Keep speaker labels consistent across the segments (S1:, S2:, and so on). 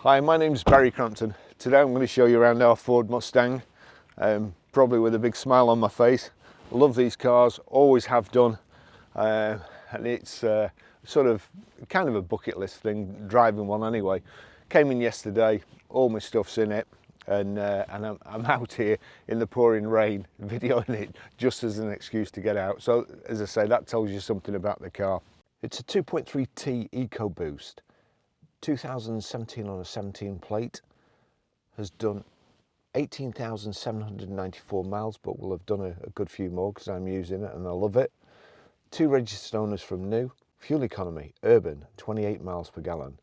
S1: Hi, my name's Barry Crampton. Today I'm going to show you around our Ford Mustang, probably with a big smile on my face. I love these cars, always have done, and it's sort of kind of a bucket list thing, driving one anyway. Came in yesterday, all my stuff's in it, and I'm out here in the pouring rain videoing it just as an excuse to get out. So as I say, that tells you something about the car. It's a 2.3T EcoBoost. 2017 on a 17 plate, has done 18,794 miles, but will have done a good few more because I'm using it and I love it. 2 registered owners from new. Fuel economy, urban, 28 miles per gallon.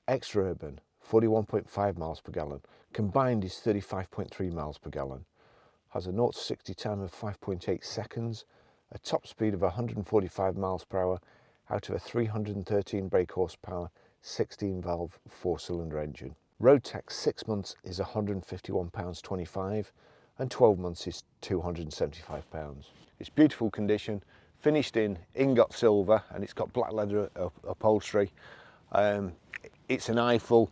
S1: Extra urban, 41.5 miles per gallon. Combined is 35.3 miles per gallon. Has a 0 to 60 time of 5.8 seconds, a top speed of 145 miles per hour out of a 313 brake horsepower, 16 valve 4-cylinder engine. Road tax 6 months is £151.25 and 12 months is £275. It's beautiful condition, finished in ingot silver, and it's got black leather upholstery. It's an Eiffel.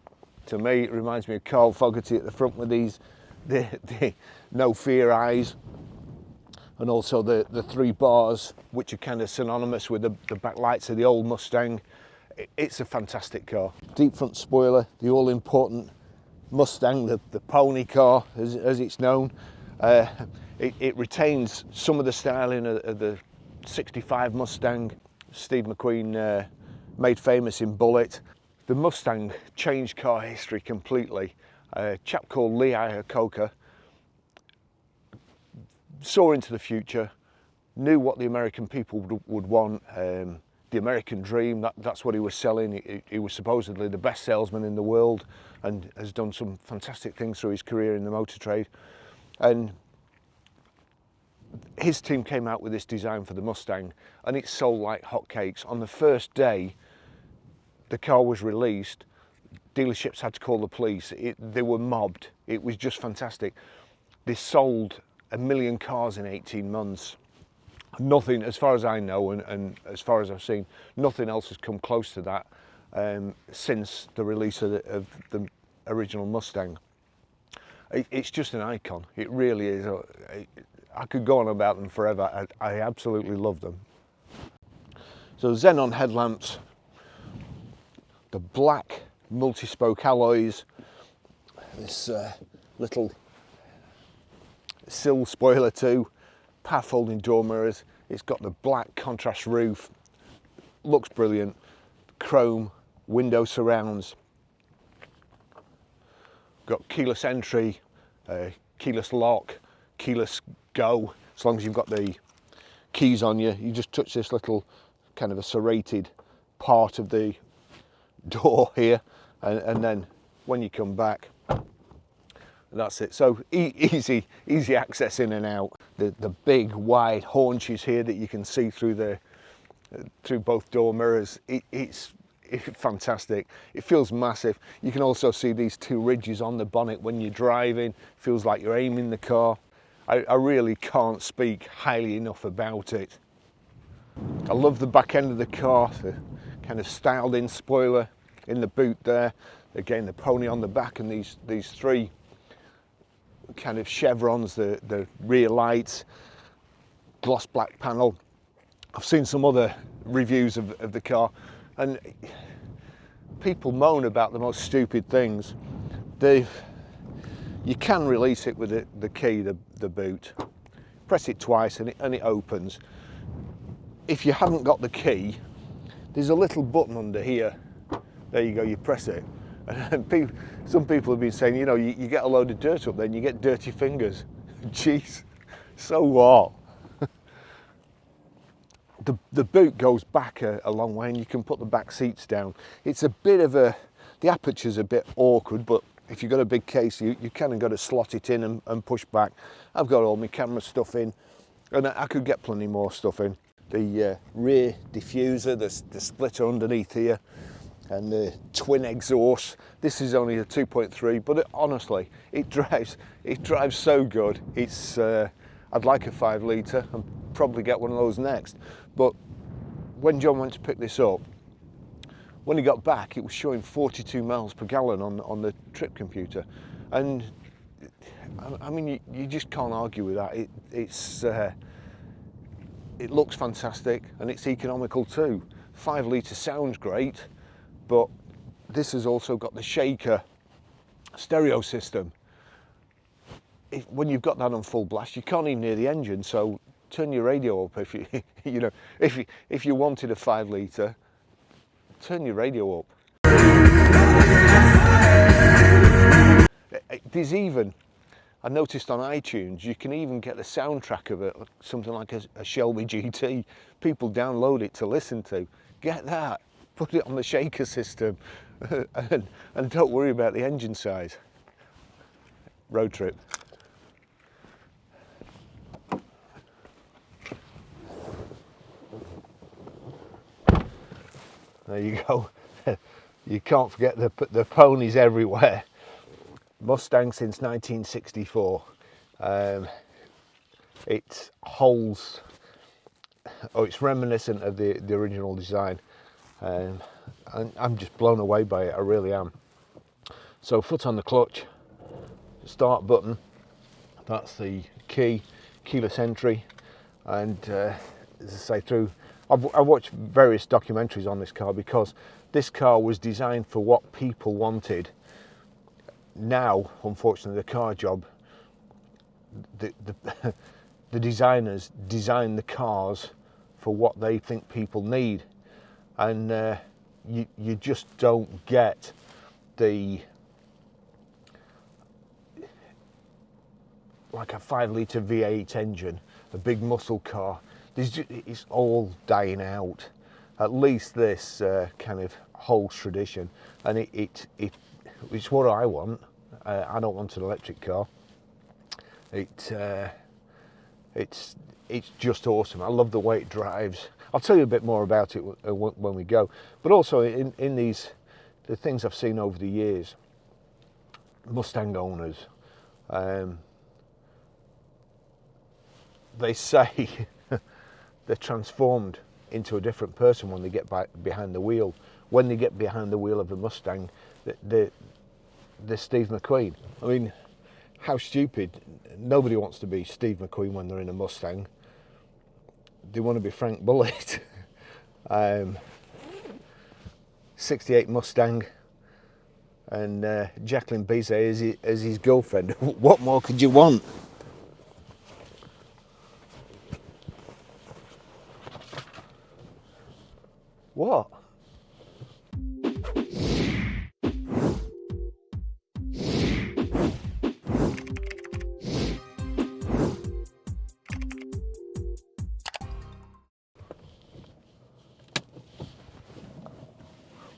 S1: To me it reminds me of Carl Fogarty at the front with these the no fear eyes, and also the 3 bars which are kind of synonymous with the backlights of the old Mustang. It's a fantastic car. Deep front spoiler, the all-important Mustang, the pony car as it's known. It retains some of the styling of the 65 Mustang Steve McQueen made famous in Bullet. The Mustang changed car history completely. A chap called Lee Iacocca saw into the future, knew what the American people would want. The American dream, that's what he was selling. He was supposedly the best salesman in the world and has done some fantastic things through his career in the motor trade. And his team came out with this design for the Mustang and it sold like hotcakes. On the first day the car was released, dealerships had to call the police. They were mobbed. It was just fantastic. They sold 1 million cars in 18 months. Nothing, as far as I know and as far as I've seen, nothing else has come close to that since the release of the original Mustang. It's just an icon. It really is. I could go on about them forever. I absolutely love them. So xenon headlamps, the black multi-spoke alloys, this little sill spoiler too, power folding door mirrors. It's got the black contrast roof, looks brilliant. Chrome window surrounds, got keyless entry, keyless lock, keyless go. As long as you've got the keys on you, you just touch this little kind of a serrated part of the door here, and then when you come back, that's it. So easy access in and out. The big wide haunches here that you can see through both door mirrors. It's fantastic. It feels massive. You can also see these 2 ridges on the bonnet when you're driving. Feels like you're aiming the car. I really can't speak highly enough about it. I love the back end of the car, the kind of styled in spoiler in the boot there. Again, the pony on the back and these 3 kind of chevrons, the rear lights, gloss black panel. I've seen some other reviews of the car and people moan about the most stupid things. You can release it with the key, the boot. Press it twice and it opens. If you haven't got the key, there's a little button under here. There you go, you press it. And some people have been saying, you know, you get a load of dirt up there and you get dirty fingers. Jeez, so what? The boot goes back a long way and you can put the back seats down. It's a bit of the aperture's a bit awkward, but if you've got a big case, you kind of got to slot it in and push back. I've got all my camera stuff in and I could get plenty more stuff in. The rear diffuser, the splitter underneath here, and the twin exhaust. This is only a 2.3, but honestly, it drives so good. It's I'd like a 5 litre and probably get one of those next. But when John went to pick this up, when he got back, it was showing 42 miles per gallon on the trip computer, and I mean, you just can't argue with that. It looks fantastic and it's economical too. 5 litre sounds great, but this has also got the shaker stereo system. When you've got that on full blast, you can't even hear the engine, so turn your radio up if you if you wanted a 5 litre, turn your radio up. There's even, I noticed on iTunes, you can even get the soundtrack of it, something like a Shelby GT. People download it to listen to. Get that, put it on the shaker system, and don't worry about the engine size. Road trip. There you go. You can't forget the ponies everywhere. Mustang since 1964. It holds, it's reminiscent of the original design, and I'm just blown away by it, I really am. So foot on the clutch, start button, that's the key, keyless entry, and as I say, I've watched various documentaries on this car because this car was designed for what people wanted. Now, unfortunately, the car job, the designers design the cars for what they think people need, and you just don't get like a 5 litre V8 engine, a big muscle car. It's all dying out. At least this kind of holds tradition, and it's what I want. I don't want an electric car. It's just awesome. I love the way it drives. I'll tell you a bit more about it when we go. But also in the things I've seen over the years, Mustang owners, they say they're transformed into a different person when they get behind the wheel. When they get behind the wheel of a Mustang, they're Steve McQueen. I mean, how stupid. Nobody wants to be Steve McQueen when they're in a Mustang. They want to be Frank Bullitt. 68 Mustang, and Jacqueline Bisset as his girlfriend. What more could you want? What?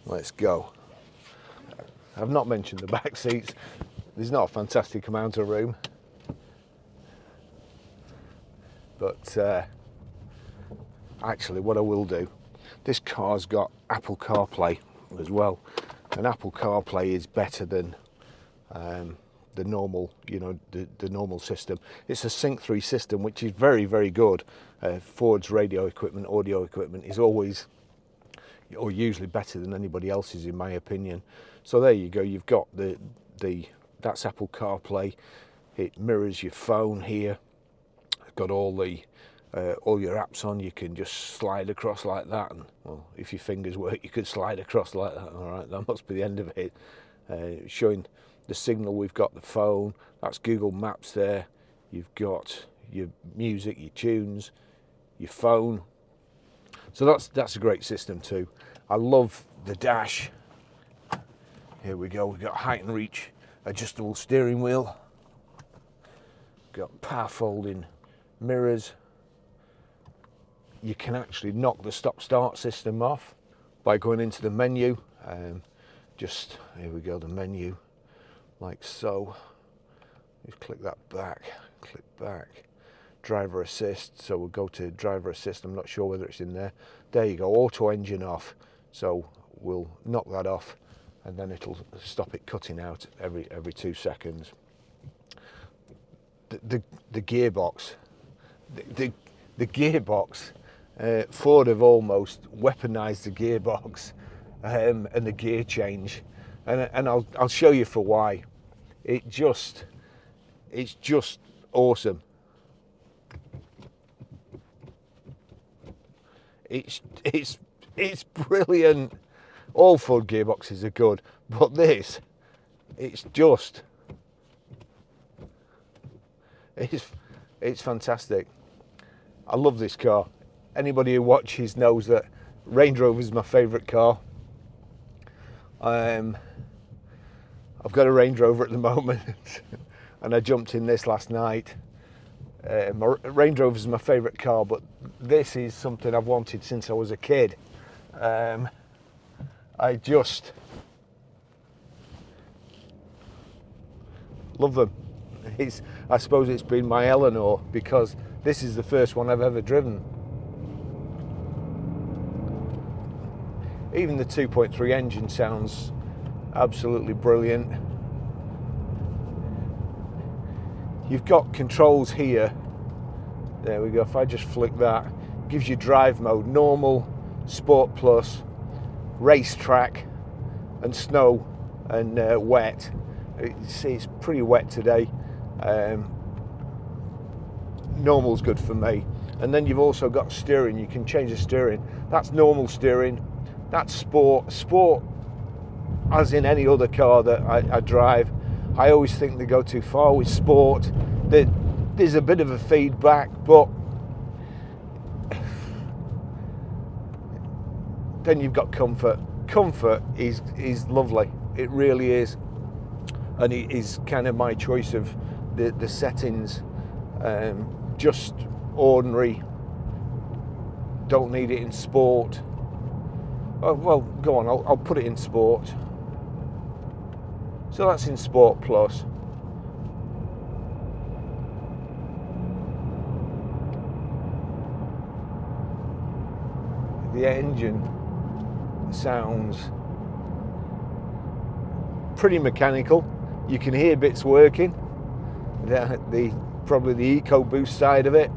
S1: Let's go. I've not mentioned the back seats. There's not a fantastic amount of room, but actually what I will do, this car's got Apple Carplay as well, and Apple Carplay is better than the normal, the normal system. It's a Sync 3 system, which is very, very good. Ford's radio equipment, audio equipment is always, or usually, better than anybody else's, in my opinion. So there you go. You've got that's Apple CarPlay. It mirrors your phone here. It's got all your apps on. You can just slide across like that, and well, if your fingers work, you could slide across like that. All right, that must be the end of it. Showing the signal. We've got the phone. That's Google Maps there. You've got your music, your tunes, your phone. So that's a great system too. I love the dash. Here we go. We've got height and reach adjustable steering wheel. Got power folding mirrors. You can actually knock the stop-start system off by going into the menu. Here we go, the menu, like so. Just click that back, click back. Driver assist, so we'll go to driver assist. I'm not sure whether it's in there. There you go, auto engine off. So we'll knock that off, and then it'll stop it cutting out every 2 seconds. The gearbox, the gearbox. Ford have almost weaponized the gearbox. and the gear change, and I'll show you for why. It's just awesome. It's brilliant. All Ford gearboxes are good, but this, it's fantastic. I love this car. Anybody who watches knows that Range Rover is my favourite car. I've got a Range Rover at the moment, and I jumped in this last night. My Range Rover is my favourite car, but this is something I've wanted since I was a kid. I just love them. I suppose it's been my Eleanor, because this is the first one I've ever driven. Even the 2.3 engine sounds absolutely brilliant. You've got controls here. There we go. If I just flick that, it gives you drive mode, normal, sport plus, racetrack, and snow and wet. It's pretty wet today. Normal's good for me. And then you've also got steering. You can change the steering. That's normal steering. That's sport. Sport, as in any other car that I drive, I always think they go too far with sport. There's a bit of a feedback, but then you've got comfort. Comfort is lovely. It really is. And it is kind of my choice of the settings. Just ordinary. Don't need it in sport. Oh, well, go on, I'll put it in sport. So that's in Sport Plus. The engine sounds pretty mechanical. You can hear bits working. Probably the EcoBoost side of it.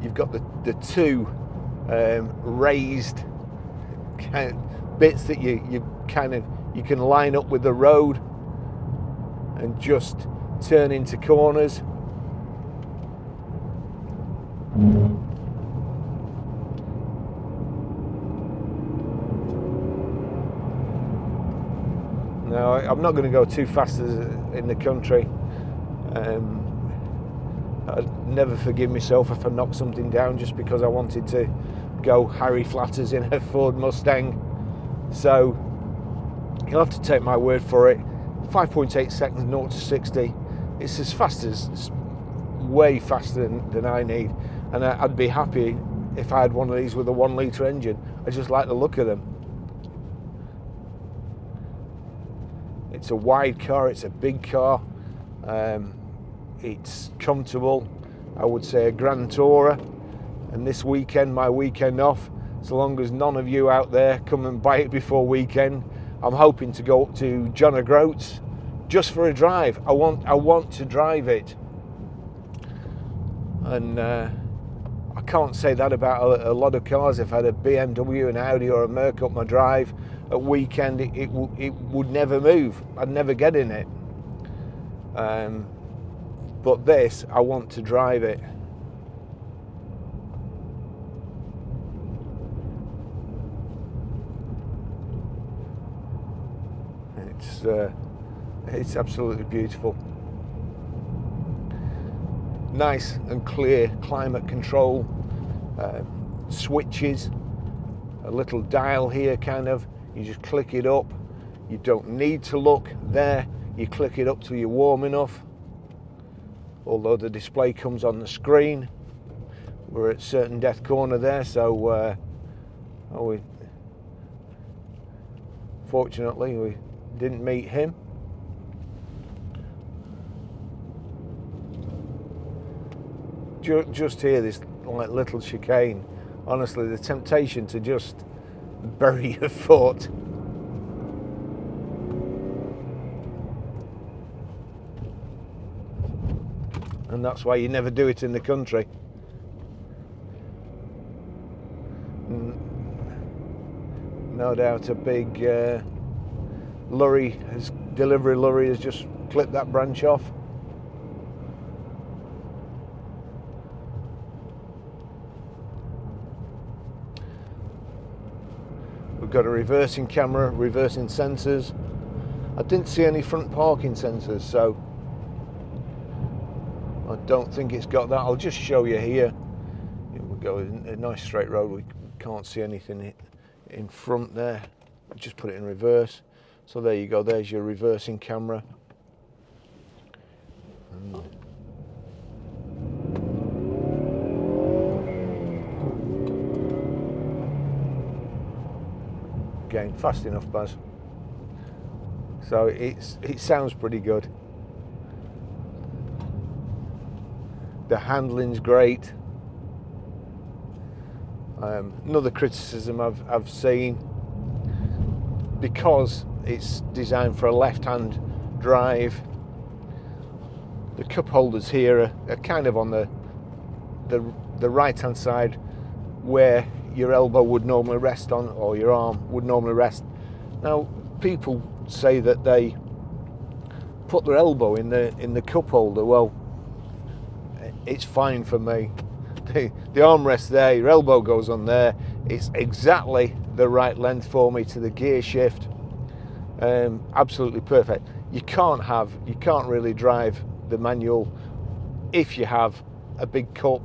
S1: You've got the two raised kind of bits that you can line up with the road and just turn into corners. Now, I'm not going to go too fast in the country. I'd never forgive myself if I knocked something down just because I wanted to go Harry Flatters in a Ford Mustang. So you'll have to take my word for it. 5.8 seconds 0 to 60. It's as fast as, way faster than I need. And I'd be happy if I had one of these with a 1 litre engine. I just like the look of them. It's a wide car, it's a big car. It's comfortable. I would say a grand tourer. And this weekend, my weekend off, so long as none of you out there come and buy it before weekend, I'm hoping to go up to John O'Groats just for a drive. I want to drive it. And I can't say that about a lot of cars. If I had a BMW, an Audi or a Merc up my drive at weekend, it would never move. I'd never get in it. But this, I want to drive it. It's absolutely beautiful. Nice and clear climate control, switches, a little dial here kind of, you just click it up. You don't need to look there, you click it up till you're warm enough. Although the display comes on the screen. We're at certain death corner there, so fortunately we didn't meet him. Just here, this like little chicane, honestly, the temptation to just bury your foot. And that's why you never do it in the country. No doubt a big delivery lorry has just clipped that branch off. We've got a reversing camera, reversing sensors. I didn't see any front parking sensors, so I don't think it's got that. I'll just show you here. We'll go in a nice straight road. We can't see anything in front there. Just put it in reverse. So there you go, there's your reversing camera. Again, fast enough, Baz. So it sounds pretty good. The handling's great. Another criticism I've seen, because it's designed for a left-hand drive, the cup holders here are kind of on the right-hand side where your elbow would normally rest on, or your arm would normally rest. Now, people say that they put their elbow in the cup holder. Well, it's fine for me. The armrest there, your elbow goes on there. It's exactly the right length for me to the gear shift. Absolutely perfect. You can't really drive the manual if you have a big cup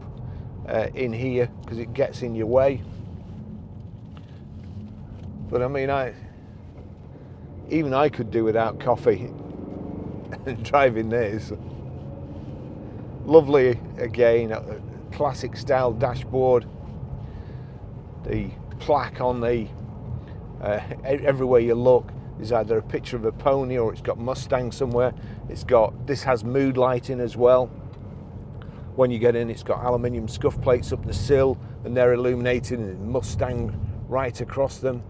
S1: in here, because it gets in your way. But I mean, even I could do without coffee driving this. Lovely, again, classic style dashboard. The plaque on the everywhere you look is either a picture of a pony or it's got Mustang somewhere. This has mood lighting as well. When you get in, it's got aluminium scuff plates up the sill, and they're illuminated, and Mustang right across them.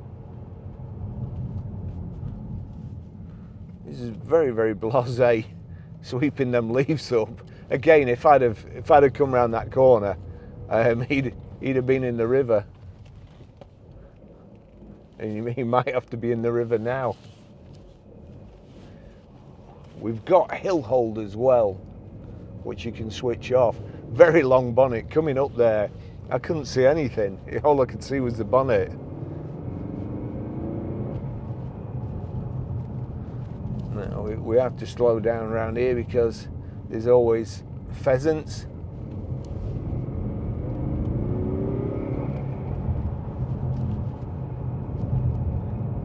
S1: This is very, very blasé, sweeping them leaves up. Again, if I'd have come around that corner, he'd have been in the river, and he might have to be in the river now. We've got hill hold as well, which you can switch off. Very long bonnet coming up there. I couldn't see anything. All I could see was the bonnet. Now we have to slow down around here because there's always pheasants.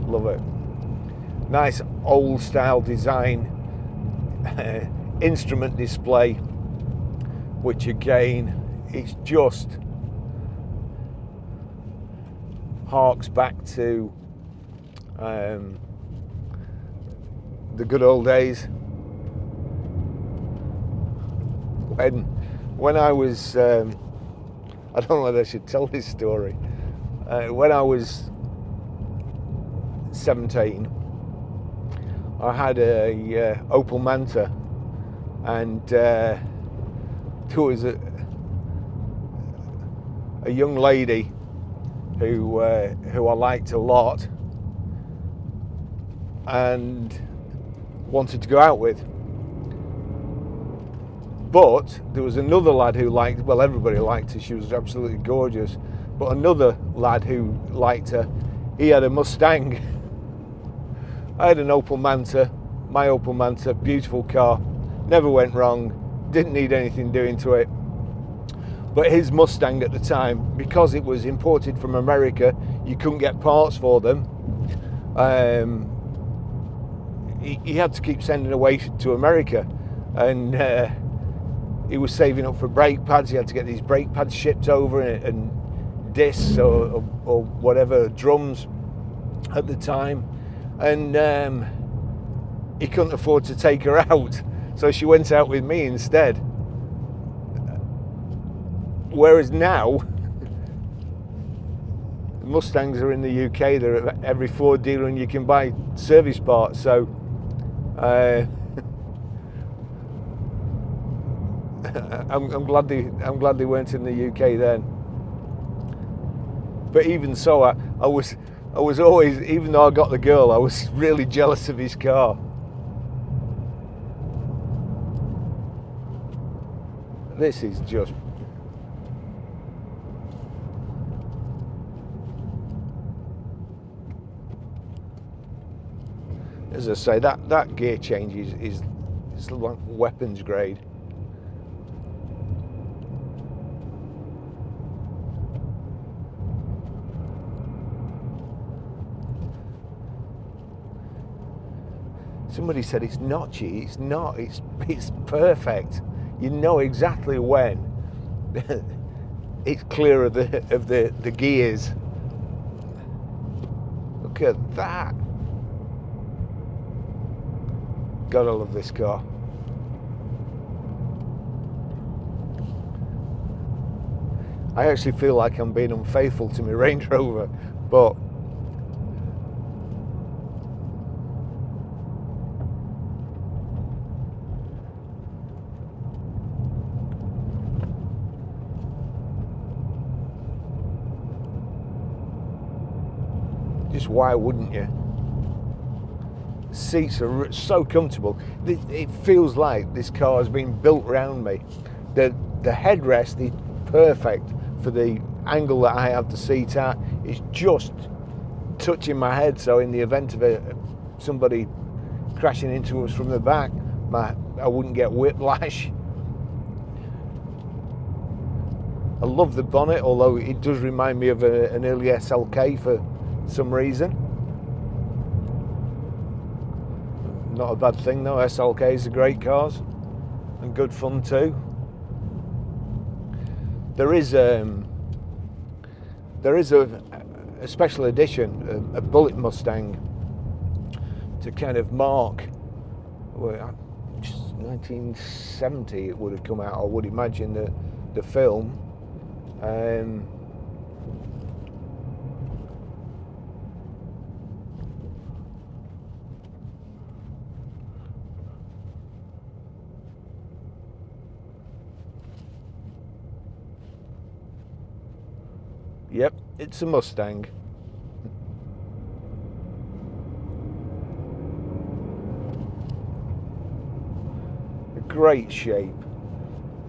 S1: Love it. Nice old style design. Instrument display, which again, it's just harks back to the good old days when I was I don't know whether I should tell this story. When I was 17, I had a Opel Manta, and there was a young lady who I liked a lot and wanted to go out with. But there was another lad who liked, well, everybody liked her, she was absolutely gorgeous, but another lad who liked her, he had a Mustang. I had an Opel Manta, my Opel Manta, beautiful car, never went wrong, didn't need anything doing to it. But his Mustang at the time, because it was imported from America, you couldn't get parts for them. He had to keep sending away to America, and he was saving up for brake pads. He had to get these brake pads shipped over, and discs or whatever, drums at the time. And he couldn't afford to take her out, so she went out with me instead. Whereas now, Mustangs are in the UK, they're at every Ford dealer and you can buy service parts, so I'm glad they weren't in the UK then. But even so, I was I was always, even though I got the girl, I was really jealous of his car. This is just... As I say, that gear change is like weapons grade. Somebody said it's notchy. It's not. It's perfect. You know exactly when it's clear of the gears. Look at that. Gotta love this car. I actually feel like I'm being unfaithful to my Range Rover, but just why wouldn't you? Seats are so comfortable. It feels like this car has been built around me. The headrest is perfect for the angle that I have the seat at. It's just touching my head, so in the event of somebody crashing into us from the back, I wouldn't get whiplash. I love the bonnet, although it does remind me of an early SLK for some reason. Not a bad thing though. SLKs are great cars and good fun too. There is a special edition, a Bullet Mustang, to kind of mark, well, just 1970 it would have come out, I would imagine, the film. Yep, it's a Mustang. A great shape.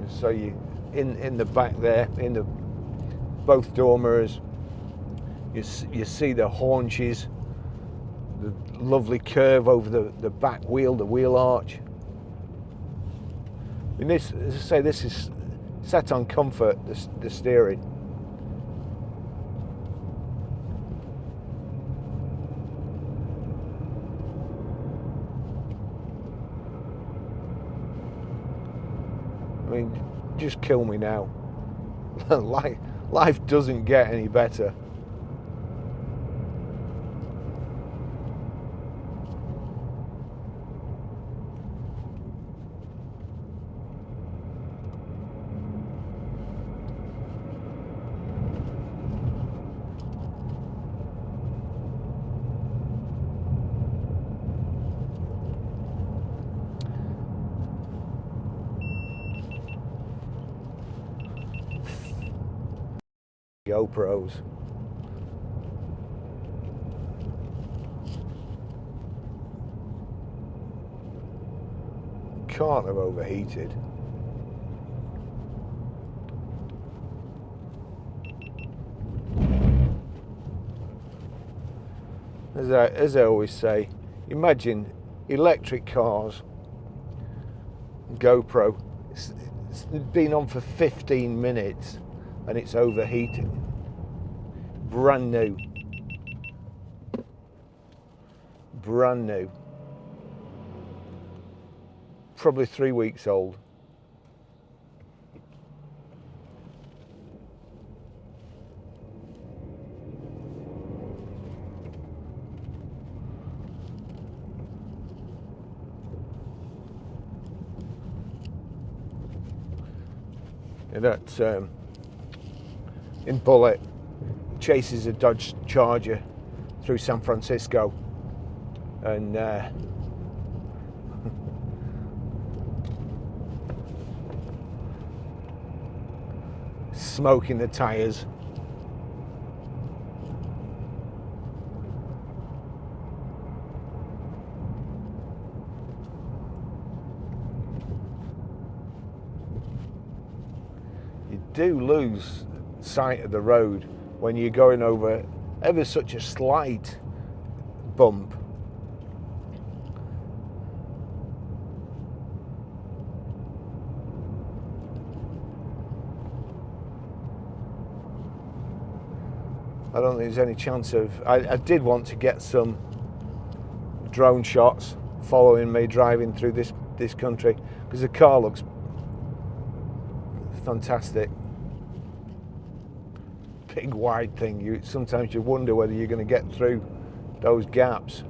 S1: So you in the back there, in the both door mirrors, you see the haunches, the lovely curve over the back wheel, the wheel arch. I mean, this, as I say, this is set on comfort, the steering. I mean, just kill me now. Life doesn't get any better. GoPros. Can't have overheated. As I always say, imagine electric cars, GoPro, it's been on for 15 minutes and it's overheating. Brand new. Brand new. Probably 3 weeks old. And that's in Bullet, chases a Dodge Charger through San Francisco, and smoking the tires. do lose sight of the road when you're going over ever such a slight bump. I don't think there's any chance of... I did want to get some drone shots following me driving through this country, because the car looks fantastic. Big wide thing. Sometimes you wonder whether you're going to get through those gaps.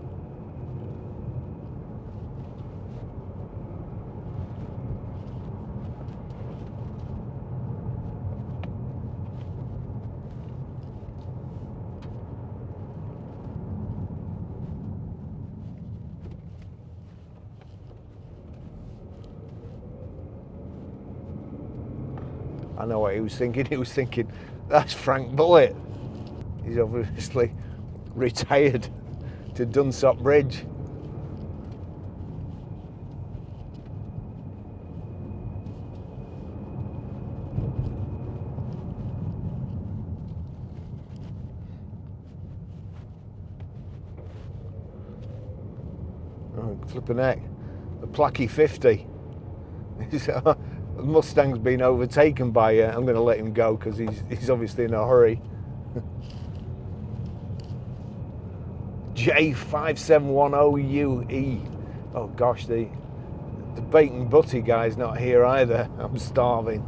S1: I know what he was thinking. He was thinking, that's Frank Bullitt. He's obviously retired to Dunsop Bridge. Oh, flipping heck. The Placky 50. Mustang's been overtaken by I'm going to let him go because he's obviously in a hurry. J5710UE. Oh gosh, the bacon butty guy's not here either. I'm starving.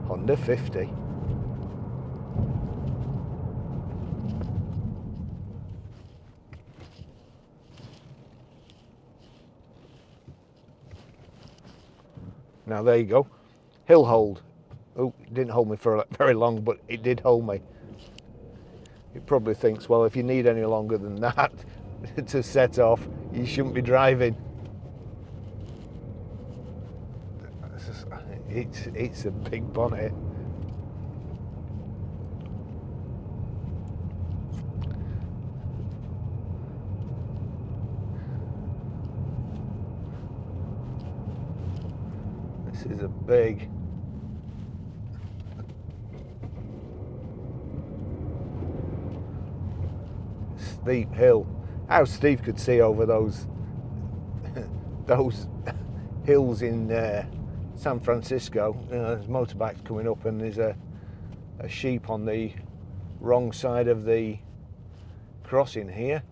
S1: Honda 50. Now there you go, hill hold. Oh, it didn't hold me for very long, but it did hold me. It probably thinks, well, if you need any longer than that to set off, you shouldn't be driving. It's a big bonnet. This is a big steep hill. How Steve could see over those hills in San Francisco. There's motorbikes coming up, and there's a sheep on the wrong side of the crossing here.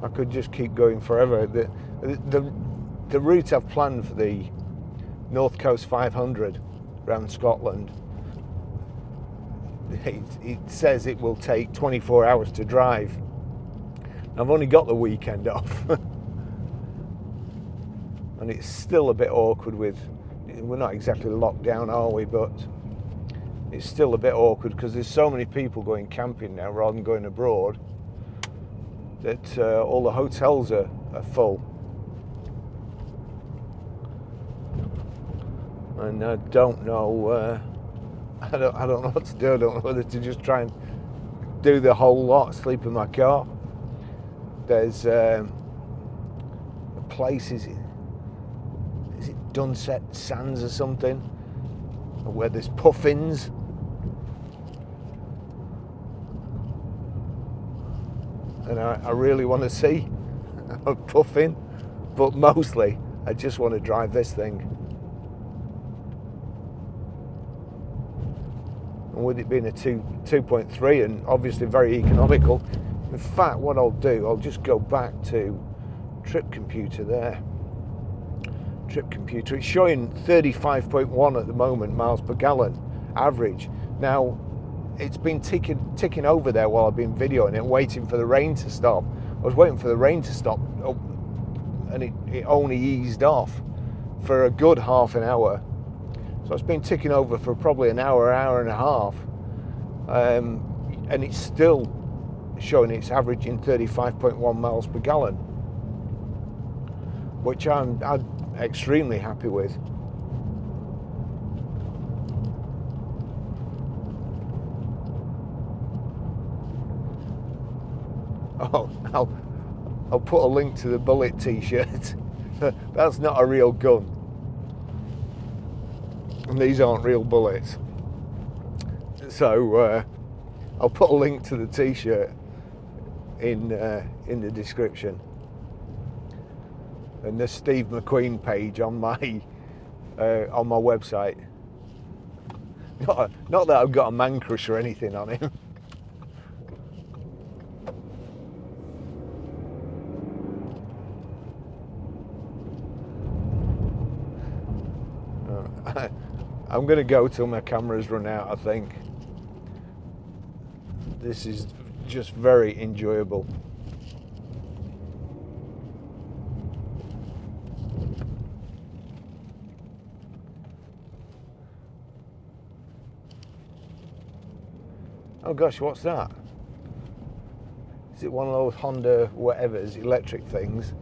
S1: I could just keep going forever. The route I've planned for the North Coast 500 around Scotland, it says it will take 24 hours to drive. I've only got the weekend off. And it's still a bit awkward we're not exactly locked down, are we? But it's still a bit awkward because there's so many people going camping now rather than going abroad, that all the hotels are full. And I don't know, I don't know what to do. I don't know whether to just try and do the whole lot, sleep in my car. There's a place, is it Dunset Sands or something, where there's puffins. And I really want to see a puffin, but mostly I just want to drive this thing. And with it being a 2.3 and obviously very economical, in fact what I'll do, I'll just go back to trip computer there. Trip computer, it's showing 35.1 at the moment miles per gallon average. Now it's been ticking over there while I've been videoing it, waiting for the rain to stop. I was waiting for the rain to stop and it only eased off for a good half an hour. So it's been ticking over for probably an hour, hour and a half, and it's still showing it's averaging 35.1 miles per gallon, which I'm extremely happy with. Oh, I'll put a link to the Bullet t-shirt. That's not a real gun, and these aren't real bullets. So I'll put a link to the t-shirt in the description, and the Steve McQueen page on my website. Not that I've got a man crush or anything on him. I'm going to go till my cameras run out, I think. This is just very enjoyable. Oh gosh, what's that? Is it one of those Honda whatever's electric things?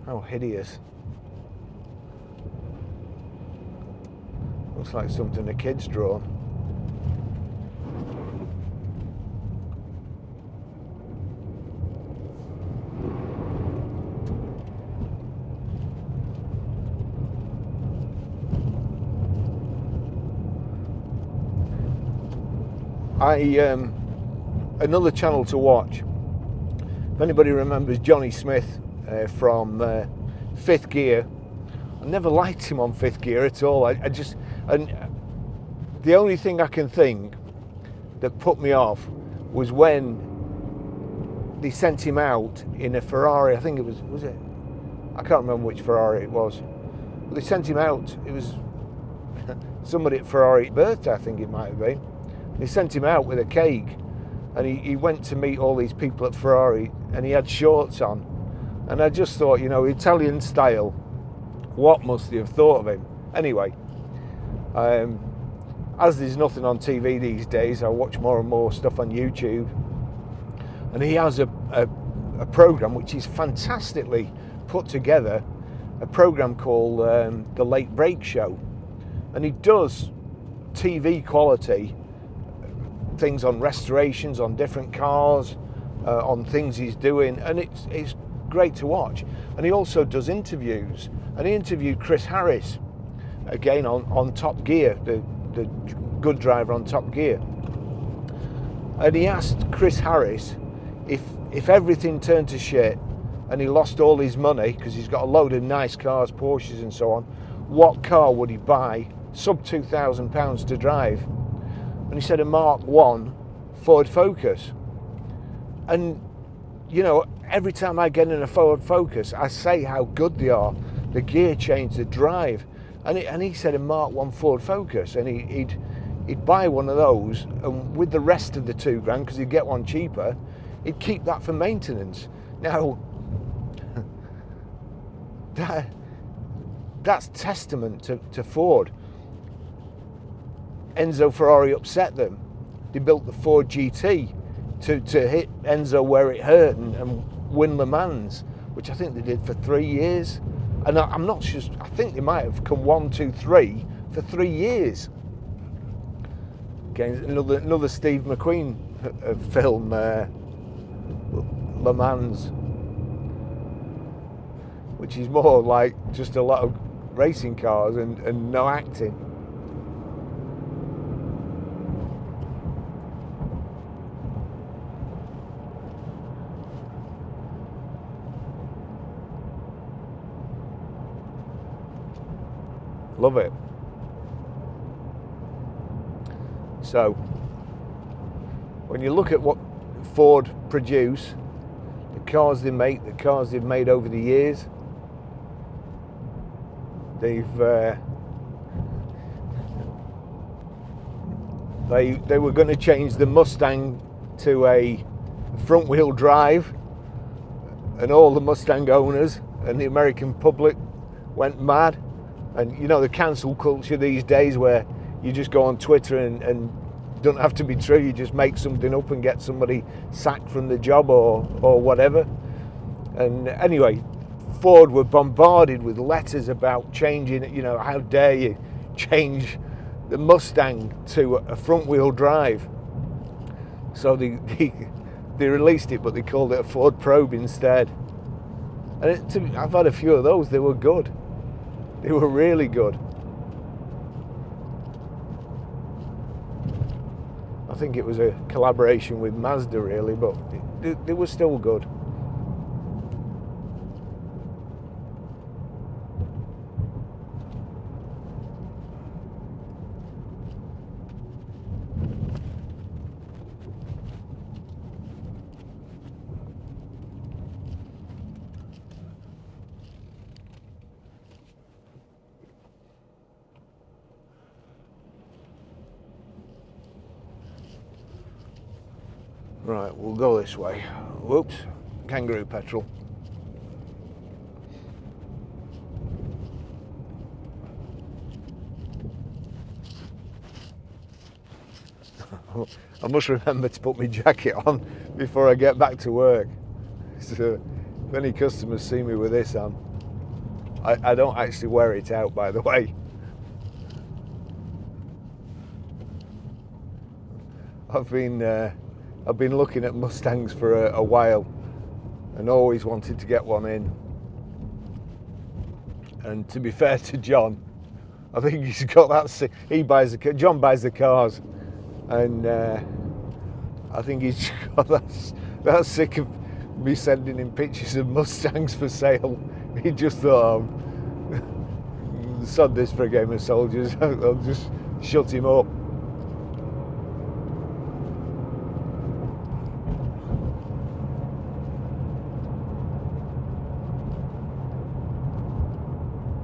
S1: How hideous. Looks like something a kid's drawn. Another channel to watch. If anybody remembers Johnny Smith from Fifth Gear, I never liked him on Fifth Gear at all. And the only thing I can think that put me off was when they sent him out in a Ferrari. I think it was it? I can't remember which Ferrari it was. But they sent him out. It was somebody at Ferrari's birthday, I think it might have been. They sent him out with a cake, and he went to meet all these people at Ferrari, and he had shorts on. And I just thought, you know, Italian style, what must they have thought of him? Anyway, as there's nothing on TV these days, I watch more and more stuff on YouTube. And he has a program which is fantastically put together, a program called The Late Break Show. And he does TV quality things on restorations, on different cars, on things he's doing, and it's great to watch. And he also does interviews, and he interviewed Chris Harris again on Top Gear, the good driver on Top Gear. And he asked Chris Harris if everything turned to shit and he lost all his money, because he's got a load of nice cars, Porsches and so on, what car would he buy sub £2,000 to drive? And he said a Mark 1 Ford Focus. And, you know, every time I get in a Ford Focus, I say how good they are, the gear change, the drive. And he said a Mark 1 Ford Focus, and he'd buy one of those, and with the rest of the £2,000, because he'd get one cheaper, he'd keep that for maintenance. Now, that's testament to Ford. Enzo Ferrari upset them. They built the Ford GT to hit Enzo where it hurt and win Le Mans, which I think they did for 3 years. And I'm not sure, I think they might have come 1, 2, 3 for 3 years. Again, another Steve McQueen film, Le Mans, which is more like just a lot of racing cars and no acting. Love it. So, when you look at what Ford produce, the cars they make, the cars they've made over the years, they were going to change the Mustang to a front-wheel drive, and all the Mustang owners and the American public went mad. And you know, the cancel culture these days, where you just go on Twitter and don't have to be true, you just make something up and get somebody sacked from the job or whatever. And anyway, Ford were bombarded with letters about changing it. You know, how dare you change the Mustang to a front wheel drive. So they released it, but they called it a Ford Probe instead. And I've had a few of those. They were good. They were really good. I think it was a collaboration with Mazda, really, but they were still good. Right, we'll go this way. Whoops, kangaroo petrol. I must remember to put my jacket on before I get back to work. So if any customers see me with this on, I don't actually wear it out, by the way. I've been looking at Mustangs for a while and always wanted to get one in. And to be fair to John, I think he's got that. John buys the cars, and I think he's got that sick of me sending him pictures of Mustangs for sale. He just thought, sod this for a game of soldiers. I'll just shut him up.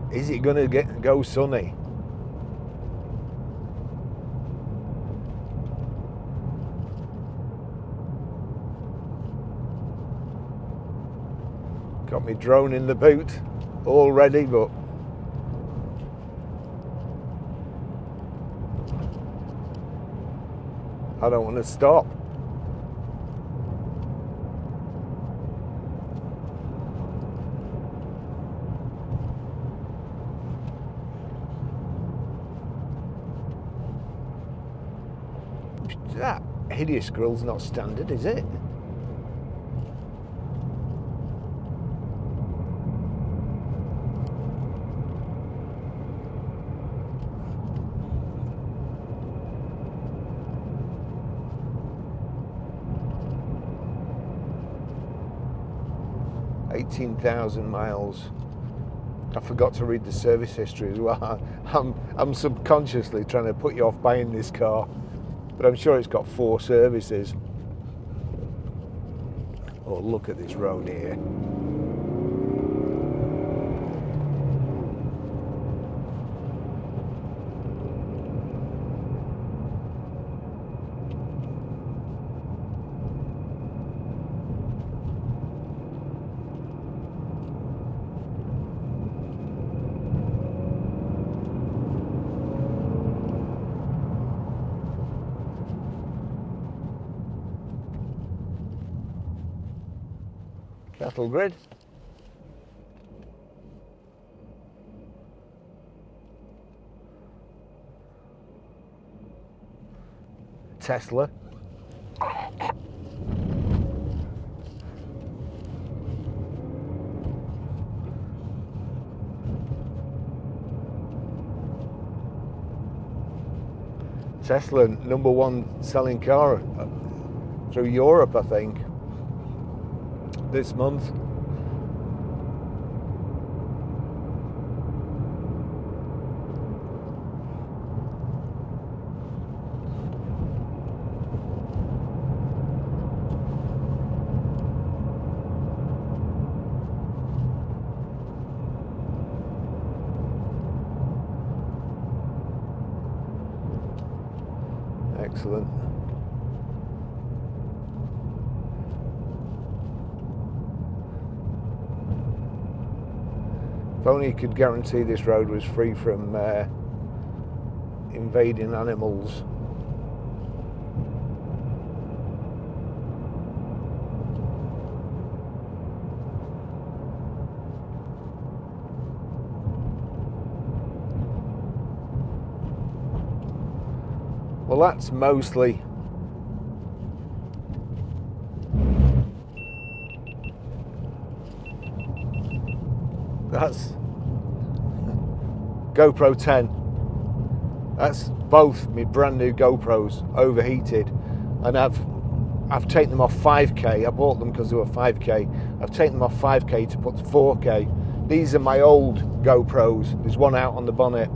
S1: Is it going to go sunny? Got my drone in the boot, all ready, but I don't want to stop. That hideous grill's not standard, is it? $18,000 miles. I forgot to read the service history as well. I'm subconsciously trying to put you off buying this car, but I'm sure it's got 4 services. Oh, look at this road here. Cattle grid. Tesla. Tesla, #1 selling car through Europe, I think, this month. Excellent. If only you could guarantee this road was free from invading animals. Well, that's mostly GoPro 10. That's both my brand new GoPros overheated, and I've taken them off 5K. I bought them because they were 5K. I've taken them off 5K to put to 4K. These are my old GoPros. There's one out on the bonnet.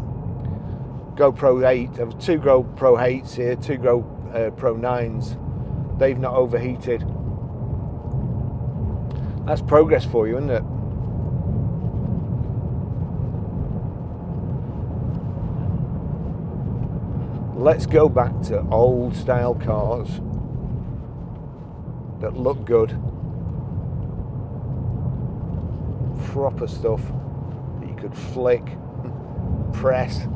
S1: GoPro 8. I have 2 GoPro 8s here, 2 GoPro 9s. They've not overheated. That's progress for you, isn't it? Let's go back to old style cars that look good. Proper stuff that you could flick, press.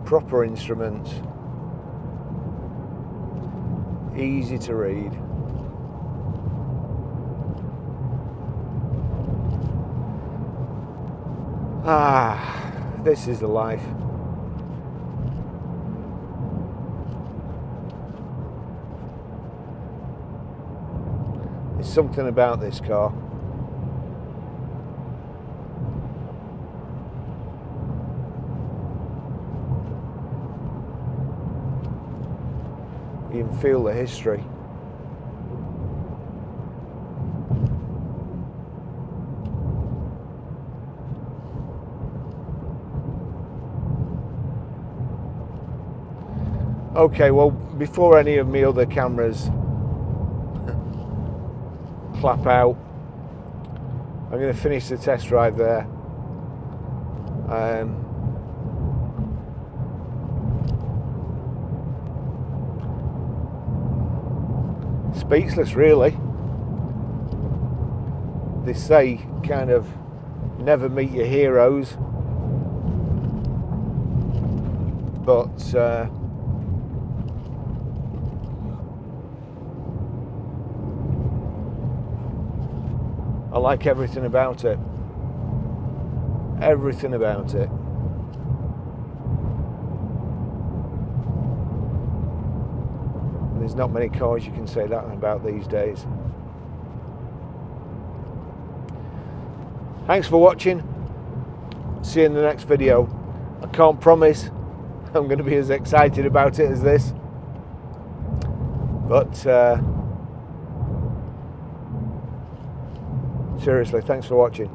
S1: Proper instruments. Easy to read. This is the life. There's something about this car. You can feel the history. Okay, well, before any of my other cameras clap out, I'm going to finish the test drive there. Speechless, really. They say kind of never meet your heroes, but I like everything about it. Everything about it. There's not many cars you can say that about these days. Thanks for watching. See you in the next video. I can't promise I'm going to be as excited about it as this, but seriously, thanks for watching.